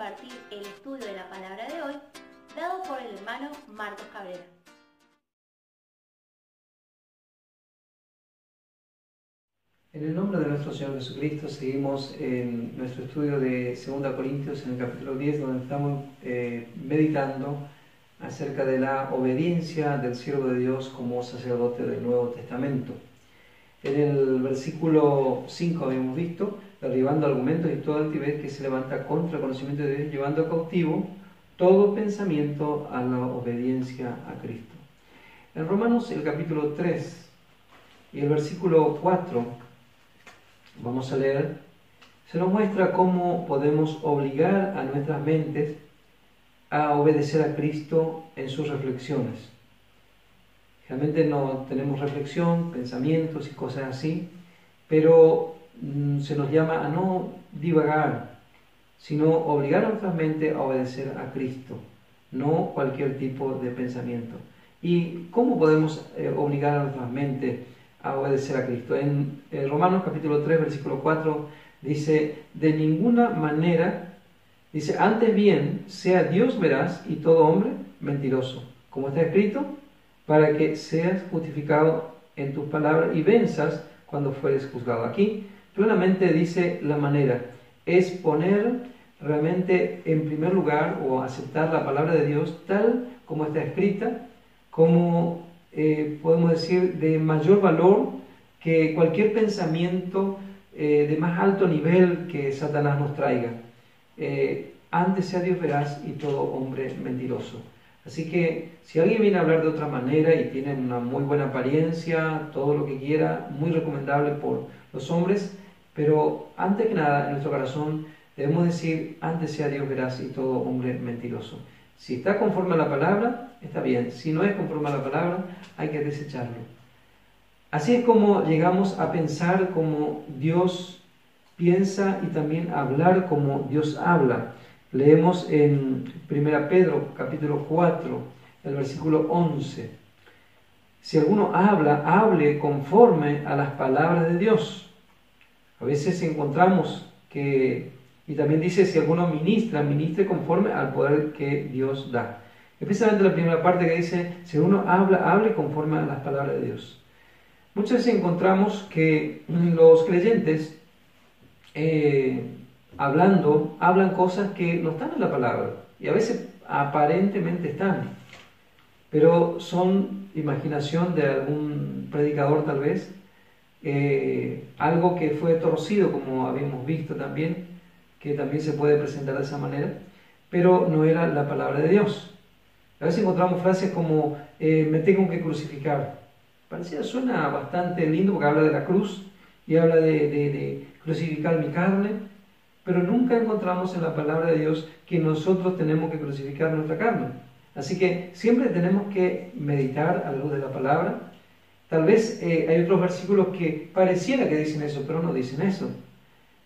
compartir el estudio de la palabra de hoy, dado por el hermano Marcos Cabrera. En el nombre de nuestro Señor Jesucristo seguimos en nuestro estudio de 2 Corintios en el capítulo 10, donde estamos meditando acerca de la obediencia del siervo de Dios como sacerdote del Nuevo Testamento. En el versículo 5 habíamos visto, derribando argumentos y toda altivez que se levanta contra el conocimiento de Dios, llevando cautivo todo pensamiento a la obediencia a Cristo. En Romanos el capítulo 3 y el versículo 4, vamos a leer, se nos muestra cómo podemos obligar a nuestras mentes a obedecer a Cristo en sus reflexiones. Realmente no tenemos reflexión, pensamientos y cosas así, pero se nos llama a no divagar, sino obligar a nuestras mentes a obedecer a Cristo, no cualquier tipo de pensamiento. ¿Y cómo podemos obligar a nuestras mentes a obedecer a Cristo? En Romanos capítulo 3, versículo 4, dice, de ninguna manera, dice, antes bien, sea Dios veraz y todo hombre mentiroso, como está escrito, para que seas justificado en tus palabras y venzas cuando fueres juzgado. Aquí claramente dice la manera, es poner realmente en primer lugar o aceptar la palabra de Dios tal como está escrita, como podemos decir de mayor valor que cualquier pensamiento de más alto nivel que Satanás nos traiga. Antes sea Dios veraz y todo hombre mentiroso. Así que si alguien viene a hablar de otra manera y tiene una muy buena apariencia, todo lo que quiera, muy recomendable por los hombres, pero antes que nada en nuestro corazón debemos decir, antes sea Dios veraz y todo hombre mentiroso. Si está conforme a la palabra, está bien. Si no es conforme a la palabra, hay que desecharlo. Así es como llegamos a pensar como Dios piensa y también a hablar como Dios habla. Leemos en 1 Pedro capítulo 4, el versículo 11. Si alguno habla, hable conforme a las palabras de Dios. A veces encontramos que, y también dice, si alguno ministra, ministre conforme al poder que Dios da. Especialmente la primera parte que dice, si uno habla, hable conforme a las palabras de Dios. Muchas veces encontramos que los creyentes hablan cosas que no están en la palabra y a veces aparentemente están, pero son imaginación de algún predicador tal vez, algo que fue torcido como habíamos visto también, que también se puede presentar de esa manera, pero no era la palabra de Dios. A veces encontramos frases como me tengo que crucificar. Parecía, suena bastante lindo porque habla de la cruz y habla de crucificar mi carne, pero nunca encontramos en la palabra de Dios que nosotros tenemos que crucificar nuestra carne. Así que siempre tenemos que meditar a la luz de la palabra. Tal vez hay otros versículos que pareciera que dicen eso, pero no dicen eso.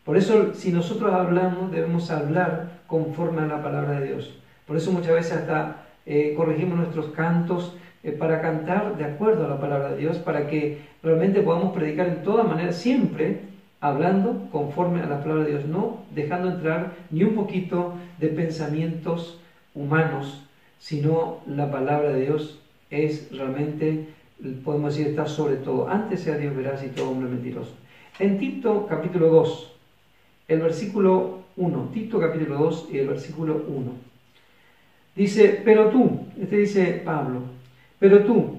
Por eso, si nosotros hablamos, debemos hablar conforme a la palabra de Dios. Por eso muchas veces hasta corregimos nuestros cantos para cantar de acuerdo a la palabra de Dios, para que realmente podamos predicar en toda manera, siempre hablando conforme a la palabra de Dios, no dejando entrar ni un poquito de pensamientos humanos, sino la palabra de Dios es realmente, podemos decir, está sobre todo. Antes sea Dios veraz y todo hombre mentiroso. En Tito capítulo 2, el versículo 1, Tito capítulo 2 y el versículo 1, dice, pero tú, dice Pablo, pero tú,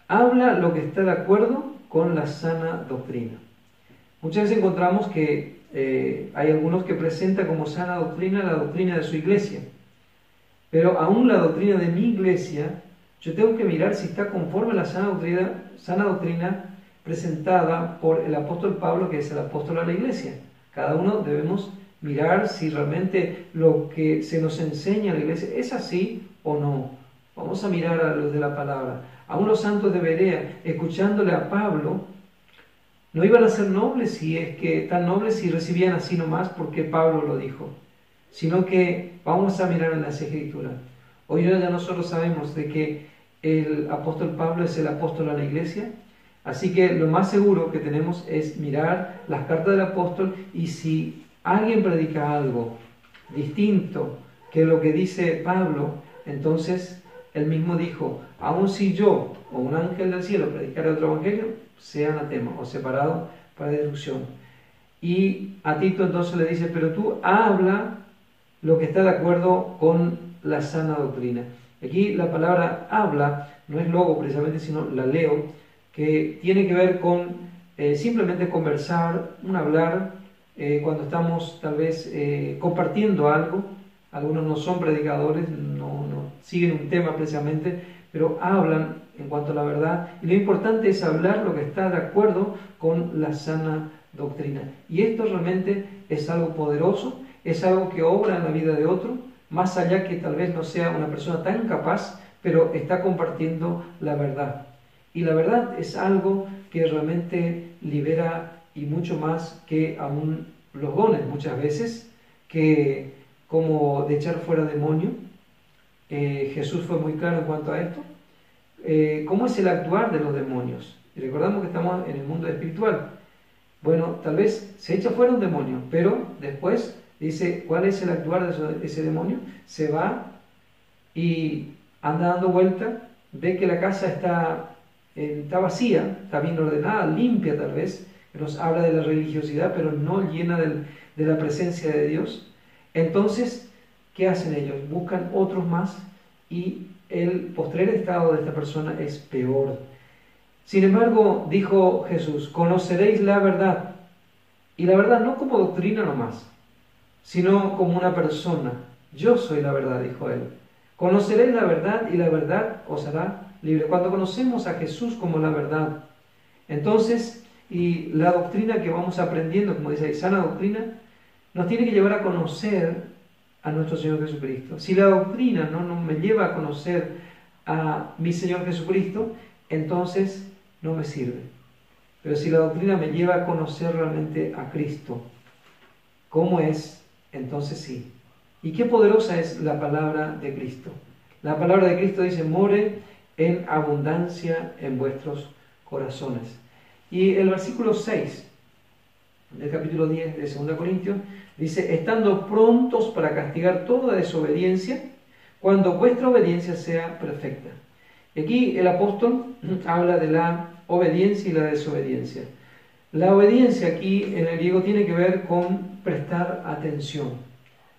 habla lo que está de acuerdo con la sana doctrina. Muchas veces encontramos que hay algunos que presentan como sana doctrina la doctrina de su iglesia, pero aún la doctrina de mi iglesia, yo tengo que mirar si está conforme a la sana doctrina presentada por el apóstol Pablo, que es el apóstol a la iglesia. Cada uno debemos mirar si realmente lo que se nos enseña en la iglesia es así o no. Vamos a mirar a los de la palabra. Aún los santos de Berea, escuchándole a Pablo, no iban a ser nobles tan nobles si recibían así nomás porque Pablo lo dijo, sino que vamos a mirar en las Escrituras. Hoy ya nosotros sabemos de que el apóstol Pablo es el apóstol a la iglesia, así que lo más seguro que tenemos es mirar las cartas del apóstol, y si alguien predica algo distinto que lo que dice Pablo, entonces él mismo dijo, aun si yo o un ángel del cielo predicara otro evangelio, sea anatema o separado para destrucción. Y a Tito entonces le dice, pero tú habla lo que está de acuerdo con la sana doctrina. Aquí la palabra habla no es logo precisamente, sino la leo, que tiene que ver con simplemente conversar, un hablar, cuando estamos tal vez compartiendo algo. Algunos no son predicadores, no siguen un tema precisamente, pero hablan en cuanto a la verdad. Y lo importante es hablar lo que está de acuerdo con la sana doctrina. Y esto realmente es algo poderoso, es algo que obra en la vida de otro, más allá que tal vez no sea una persona tan capaz, pero está compartiendo la verdad. Y la verdad es algo que realmente libera, y mucho más que aún los dones muchas veces, que como de echar fuera demonio. Jesús fue muy claro en cuanto a esto. ¿Cómo es el actuar de los demonios? Y recordamos que estamos en el mundo espiritual. Bueno, tal vez se echa fuera un demonio, pero después dice, ¿cuál es el actuar de ese demonio? Se va y anda dando vuelta, ve que la casa está vacía, está bien ordenada, limpia tal vez, que nos habla de la religiosidad, pero no llena de la presencia de Dios. Entonces, ¿qué hacen ellos? Buscan otros más y el postrer estado de esta persona es peor. Sin embargo, dijo Jesús, conoceréis la verdad. Y la verdad no como doctrina nomás, sino como una persona. Yo soy la verdad, dijo él. Conoceréis la verdad y la verdad os hará libre. Cuando conocemos a Jesús como la verdad, entonces, y la doctrina que vamos aprendiendo, como dice ahí, sana doctrina, nos tiene que llevar a conocer a nuestro Señor Jesucristo. Si la doctrina no me lleva a conocer a mi Señor Jesucristo, entonces no me sirve. Pero si la doctrina me lleva a conocer realmente a Cristo, ¿cómo es? Entonces sí. Y qué poderosa es la palabra de Cristo. La palabra de Cristo dice, more en abundancia en vuestros corazones. Y el versículo 6 del capítulo 10 de 2 Corintios dice, estando prontos para castigar toda desobediencia, cuando vuestra obediencia sea perfecta. Y aquí el apóstol habla de la obediencia y la desobediencia. La obediencia aquí en el griego tiene que ver con prestar atención.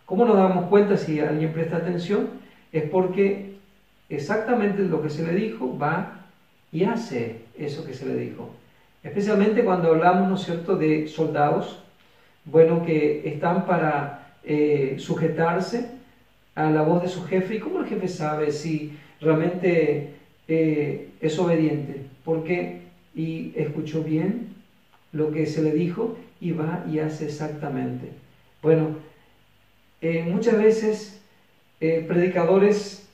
¿Cómo nos damos cuenta si alguien presta atención? Es porque exactamente lo que se le dijo va y hace eso que se le dijo. Especialmente cuando hablamos, ¿no es cierto?, de soldados, bueno, que están para sujetarse a la voz de su jefe. ¿Y cómo el jefe sabe si realmente es obediente? Porque y escuchó bien lo que se le dijo y va y hace exactamente. Bueno, muchas veces predicadores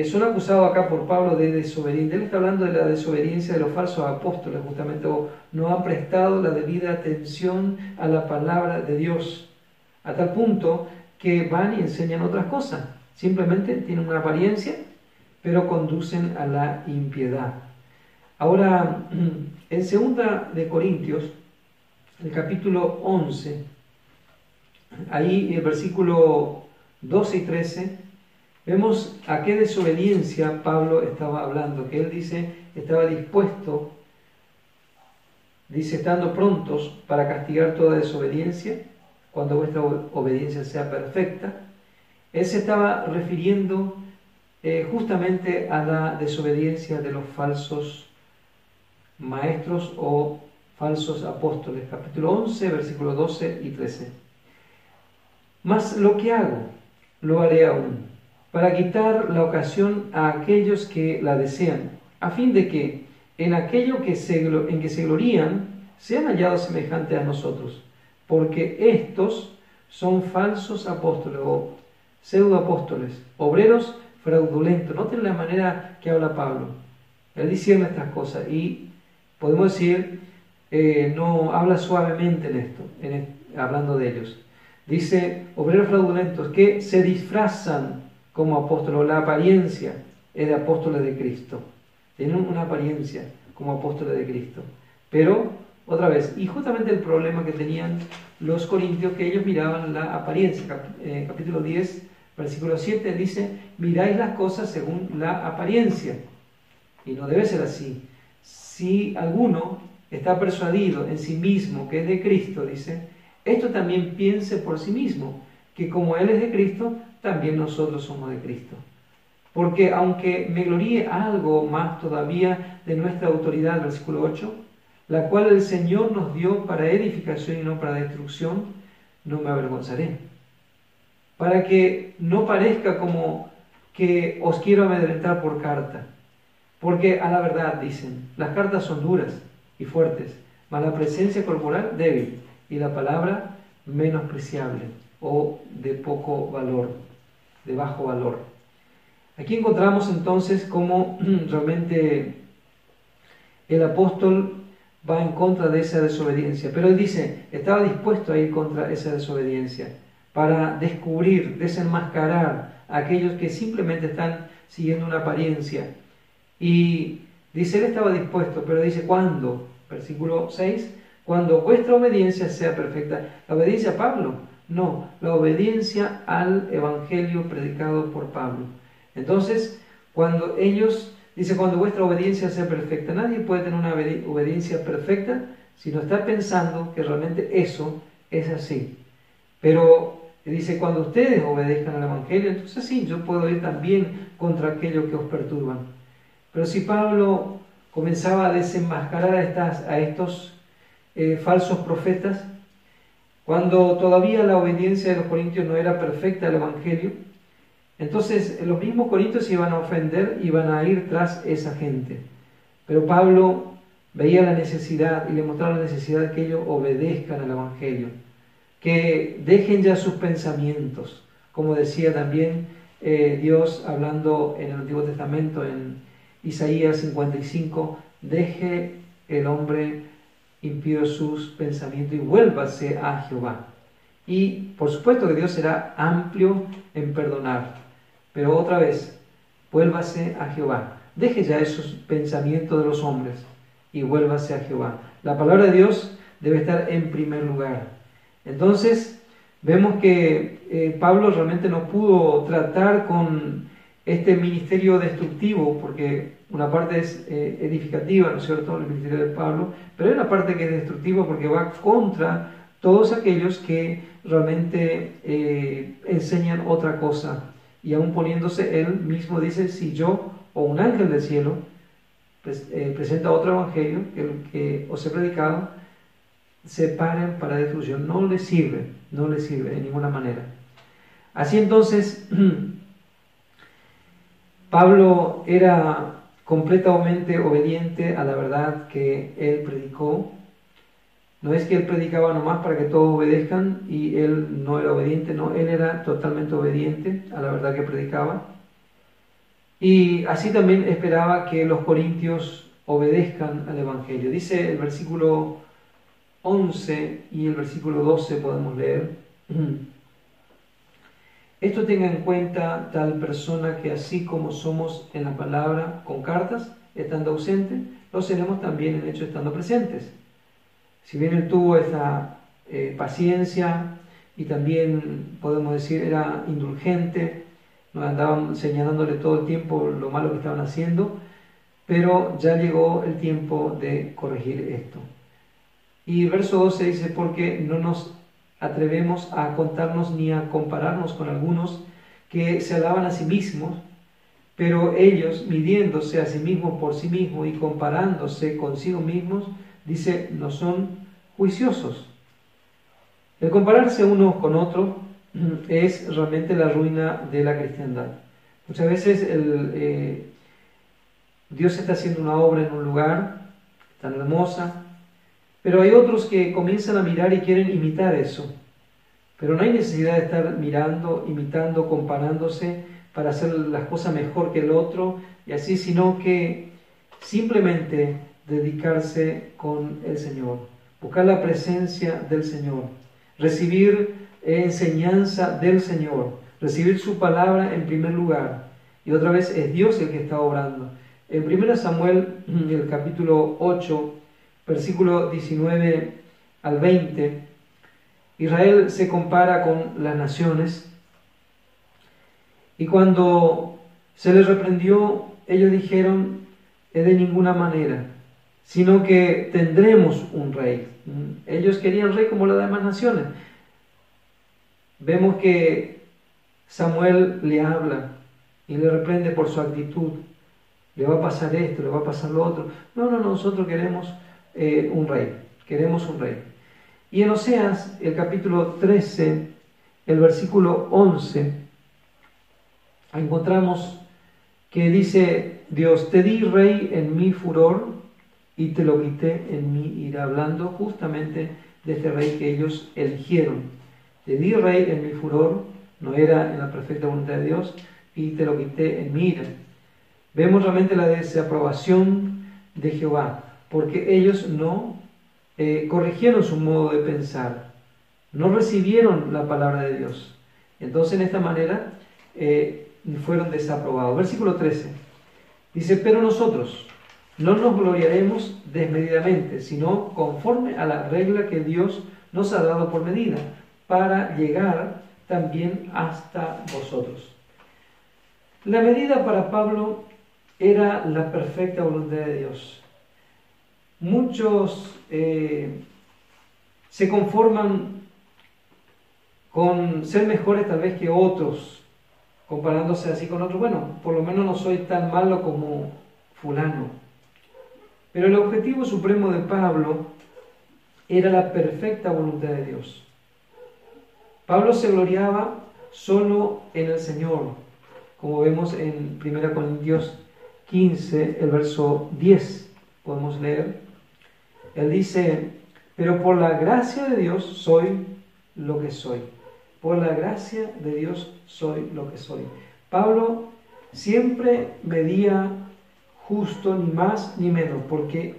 son acusados acá por Pablo de desobediente. Él está hablando de la desobediencia de los falsos apóstoles, justamente, o no han prestado la debida atención a la palabra de Dios, a tal punto que van y enseñan otras cosas. Simplemente tienen una apariencia, pero conducen a la impiedad. Ahora, en 2 Corintios, el capítulo 11, ahí el versículo 12 y 13, vemos a qué desobediencia Pablo estaba hablando, que él dice, estaba dispuesto, dice, estando prontos para castigar toda desobediencia, cuando vuestra obediencia sea perfecta. Él se estaba refiriendo justamente a la desobediencia de los falsos maestros o falsos apóstoles. Capítulo 11, versículos 12 y 13. Mas lo que hago, lo haré aún, para quitar la ocasión a aquellos que la desean, a fin de que en aquello en que se glorían sean hallados semejantes a nosotros, porque estos son falsos apóstoles o pseudoapóstoles, obreros fraudulentos. Noten la manera que habla Pablo. Él dice estas cosas y podemos decir, no habla suavemente en esto, hablando de ellos. Dice, obreros fraudulentos que se disfrazan como apóstoles, o la apariencia es de apóstoles de Cristo. Tienen una apariencia como apóstoles de Cristo. Pero, otra vez, y justamente el problema que tenían los corintios, que ellos miraban la apariencia. Capítulo 10, Versículo 7 dice, miráis las cosas según la apariencia. Y no debe ser así. Si alguno está persuadido en sí mismo que es de Cristo, dice, esto también piense por sí mismo, que como Él es de Cristo, también nosotros somos de Cristo. Porque aunque me gloríe algo más todavía de nuestra autoridad, versículo 8, la cual el Señor nos dio para edificación y no para destrucción, no me avergonzaré. Para que no parezca como que os quiero amedrentar por carta. Porque a la verdad, dicen, las cartas son duras y fuertes, mas la presencia corporal débil y la palabra menospreciable o de poco valor, de bajo valor. Aquí encontramos entonces cómo realmente el apóstol va en contra de esa desobediencia. Pero él dice, estaba dispuesto a ir contra esa desobediencia para descubrir, desenmascarar a aquellos que simplemente están siguiendo una apariencia. Y dice, él estaba dispuesto, pero dice, ¿cuándo? Versículo 6, cuando vuestra obediencia sea perfecta. ¿La obediencia a Pablo? No, la obediencia al evangelio predicado por Pablo. Entonces, cuando ellos, dice, cuando vuestra obediencia sea perfecta, nadie puede tener una obediencia perfecta si no está pensando que realmente eso es así. Pero dice, cuando ustedes obedezcan al evangelio, entonces sí, yo puedo ir también contra aquello que os perturban. Pero si Pablo comenzaba a desenmascarar a estos falsos profetas, cuando todavía la obediencia de los corintios no era perfecta al evangelio, entonces los mismos corintios se iban a ofender y iban a ir tras esa gente. Pero Pablo veía la necesidad y le mostraba la necesidad de que ellos obedezcan al evangelio, que dejen ya sus pensamientos, como decía también Dios hablando en el Antiguo Testamento, en Isaías 55, deje el hombre impío sus pensamientos y vuélvase a Jehová. Y por supuesto que Dios será amplio en perdonar, pero otra vez, vuélvase a Jehová. Deje ya esos pensamientos de los hombres y vuélvase a Jehová. La palabra de Dios debe estar en primer lugar. Entonces, vemos que Pablo realmente no pudo tratar con este ministerio destructivo, porque una parte es edificativa, ¿no es cierto?, el ministerio de Pablo, pero hay una parte que es destructiva porque va contra todos aquellos que realmente enseñan otra cosa. Y aún poniéndose, él mismo dice, si yo o un ángel del cielo presenta otro evangelio, el que os he predicado, separen para destrucción. No le sirve de ninguna manera. Así entonces, Pablo era completamente obediente a la verdad que él predicó. No es que él predicaba nomás para que todos obedezcan y él no era obediente, no, él era totalmente obediente a la verdad que predicaba. Y así también esperaba que los corintios obedezcan al evangelio. Dice el versículo 11 y el versículo 12 podemos leer. Esto tenga en cuenta tal persona que así como somos en la palabra con cartas, estando ausentes, lo seremos también en hecho estando presentes. Si bien él tuvo esta paciencia y también podemos decir era indulgente, nos andaban señalándole todo el tiempo lo malo que estaban haciendo, pero ya llegó el tiempo de corregir esto. Y verso 12 dice, porque no nos atrevemos a contarnos ni a compararnos con algunos que se alaban a sí mismos, pero ellos, midiéndose a sí mismos por sí mismos y comparándose consigo mismos, dice, no son juiciosos. El compararse unos con otros es realmente la ruina de la cristiandad. Muchas veces Dios está haciendo una obra en un lugar tan hermosa, pero hay otros que comienzan a mirar y quieren imitar eso. Pero no hay necesidad de estar mirando, imitando, comparándose para hacer las cosas mejor que el otro y así, sino que simplemente dedicarse con el Señor, buscar la presencia del Señor, recibir enseñanza del Señor, recibir su palabra en primer lugar. Y otra vez es Dios el que está obrando. En 1 Samuel, el capítulo 8, versículo 19 al 20, Israel se compara con las naciones Y cuando se les reprendió, ellos dijeron, de ninguna manera, sino que tendremos un rey. Ellos querían rey como las demás naciones. Vemos que Samuel le habla y le reprende por su actitud. Le va a pasar esto, le va a pasar lo otro. No, nosotros queremos un rey, queremos un rey. Y en Oseas, el capítulo 13, el versículo 11, encontramos que dice Dios, te di rey en mi furor y te lo quité en mi ira, hablando justamente de este rey que ellos eligieron. Te di rey en mi furor, no era en la perfecta voluntad de Dios, y te lo quité en mi ira. Vemos realmente la desaprobación de Jehová, porque ellos no corrigieron su modo de pensar, no recibieron la palabra de Dios. Entonces, en esta manera, fueron desaprobados. Versículo 13 dice, pero nosotros no nos gloriaremos desmedidamente, sino conforme a la regla que Dios nos ha dado por medida, para llegar también hasta vosotros. La medida para Pablo era la perfecta voluntad de Dios. Muchos se conforman con ser mejores tal vez que otros, comparándose así con otros. Bueno, por lo menos no soy tan malo como fulano. Pero el objetivo supremo de Pablo era la perfecta voluntad de Dios. Pablo se gloriaba solo en el Señor, como vemos en 1 Corintios 15, el verso 10, podemos leer. Él dice, pero por la gracia de Dios soy lo que soy. Por la gracia de Dios soy lo que soy. Pablo siempre medía justo, ni más ni menos, porque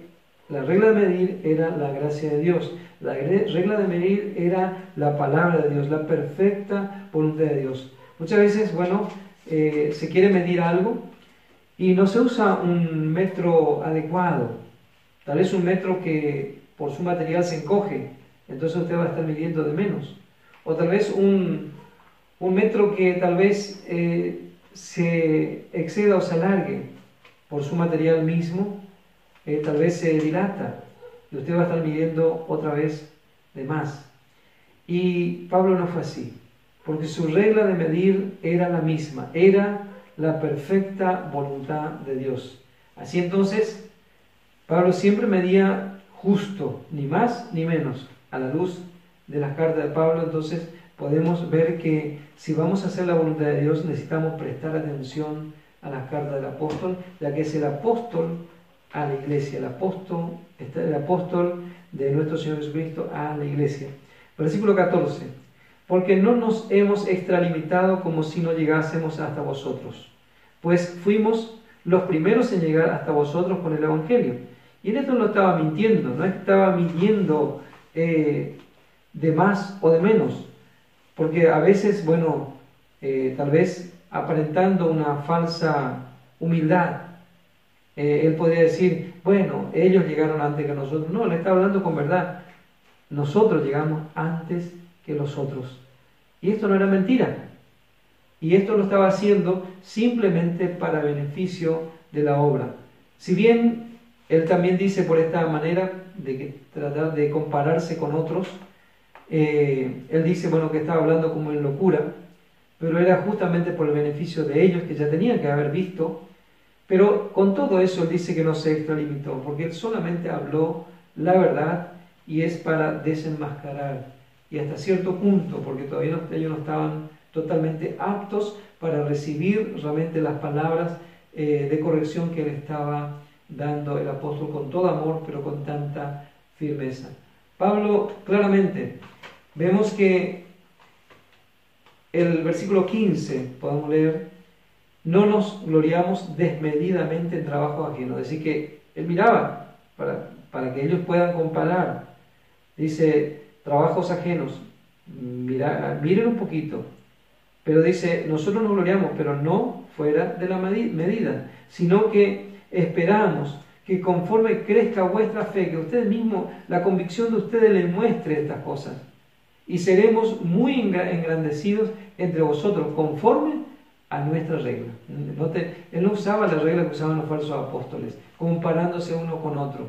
la regla de medir era la gracia de Dios. La regla de medir era la palabra de Dios, la perfecta voluntad de Dios. Muchas veces, se quiere medir algo y no se usa un metro adecuado. Tal vez un metro que por su material se encoge, entonces usted va a estar midiendo de menos. O tal vez un metro que tal vez se exceda o se alargue por su material mismo, tal vez se dilata y usted va a estar midiendo otra vez de más. Y Pablo no fue así, porque su regla de medir era la misma, era la perfecta voluntad de Dios. Así entonces, Pablo siempre medía justo, ni más ni menos. A la luz de las cartas de Pablo, entonces podemos ver que si vamos a hacer la voluntad de Dios, necesitamos prestar atención a las cartas del apóstol, ya que es el apóstol a la iglesia, el apóstol de nuestro Señor Jesucristo a la iglesia. Versículo 14, porque no nos hemos extralimitado como si no llegásemos hasta vosotros, pues fuimos los primeros en llegar hasta vosotros con el Evangelio. Y en esto no estaba mintiendo, no estaba midiendo de más o de menos, porque a veces, tal vez aparentando una falsa humildad, él podría decir, ellos llegaron antes que nosotros. No, le está hablando con verdad. Nosotros llegamos antes que los otros. Y esto no era mentira. Y esto lo estaba haciendo simplemente para beneficio de la obra. Si bien él también dice por esta manera de que tratar de compararse con otros, él dice, que estaba hablando como en locura, pero era justamente por el beneficio de ellos que ya tenían que haber visto. Pero con todo eso él dice que no se extralimitó, porque él solamente habló la verdad y es para desenmascarar. Y hasta cierto punto, porque todavía ellos no estaban totalmente aptos para recibir realmente las palabras de corrección que le estaba dando el apóstol con todo amor, pero con tanta firmeza. Pablo, claramente, vemos que el versículo 15, podemos leer, no nos gloriamos desmedidamente en trabajo ajeno. Es decir, que él miraba para que ellos puedan comparar. Dice, trabajos ajenos, miren un poquito. Pero dice, nosotros nos gloriamos, pero no fuera de la medida, sino que esperamos que conforme crezca vuestra fe, que ustedes mismos, la convicción de ustedes les muestre estas cosas. Y seremos muy engrandecidos entre vosotros, conforme a nuestra regla. Él no usaba la regla que usaban los falsos apóstoles, comparándose uno con otro.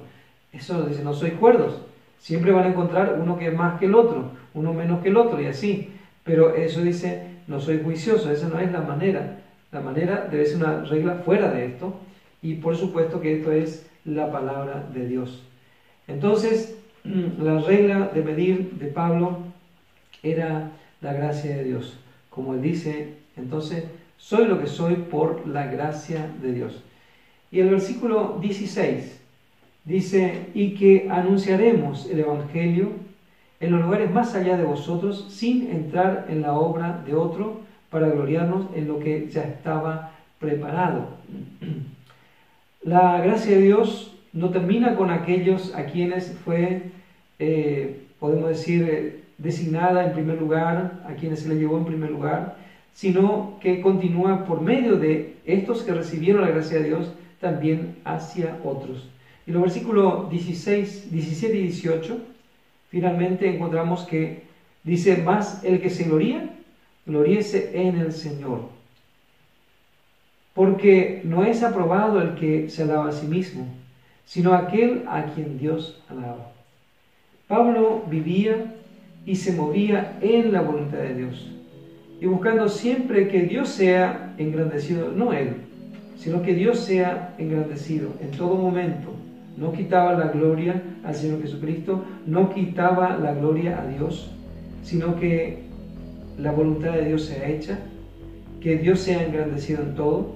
Eso dice, no sois cuerdos. Siempre van a encontrar uno que es más que el otro, uno menos que el otro y así. Pero eso dice, no soy juicioso, esa no es la manera. La manera debe ser una regla fuera de esto y por supuesto que esto es la palabra de Dios. Entonces, la regla de medir de Pablo era la gracia de Dios. Como él dice, entonces, soy lo que soy por la gracia de Dios. Y el versículo 16 dice, y que anunciaremos el Evangelio en los lugares más allá de vosotros, sin entrar en la obra de otro, para gloriarnos en lo que ya estaba preparado. La gracia de Dios no termina con aquellos a quienes fue, podemos decir, designada en primer lugar, a quienes se le llevó en primer lugar, sino que continúa por medio de estos que recibieron la gracia de Dios también hacia otros. Y los versículos 16, 17 y 18, finalmente encontramos que dice, más el que se gloría, gloríese en el Señor. Porque no es aprobado el que se alaba a sí mismo, sino aquel a quien Dios alaba. Pablo vivía y se movía en la voluntad de Dios, y buscando siempre que Dios sea engrandecido, no él, sino que Dios sea engrandecido en todo momento. No quitaba la gloria al Señor Jesucristo, no quitaba la gloria a Dios, sino que la voluntad de Dios sea hecha, que Dios sea engrandecido en todo.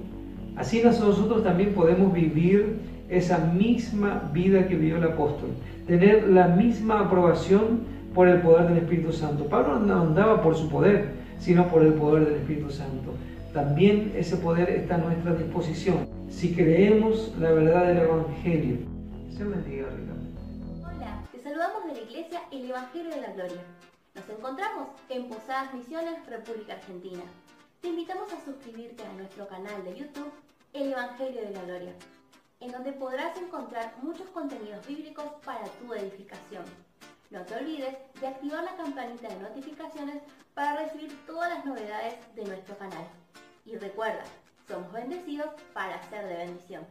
Así nosotros también podemos vivir esa misma vida que vivió el apóstol, tener la misma aprobación por el poder del Espíritu Santo. Pablo no andaba por su poder, sino por el poder del Espíritu Santo. También ese poder está a nuestra disposición, si creemos la verdad del Evangelio. Dios bendiga ricamente. Hola, te saludamos de la Iglesia El Evangelio de la Gloria. Nos encontramos en Posadas Misiones, República Argentina. Te invitamos a suscribirte a nuestro canal de YouTube El Evangelio de la Gloria, en donde podrás encontrar muchos contenidos bíblicos para tu edificación. No te olvides de activar la campanita de notificaciones para recibir todas las novedades de nuestro canal. Y recuerda, somos bendecidos para ser de bendición.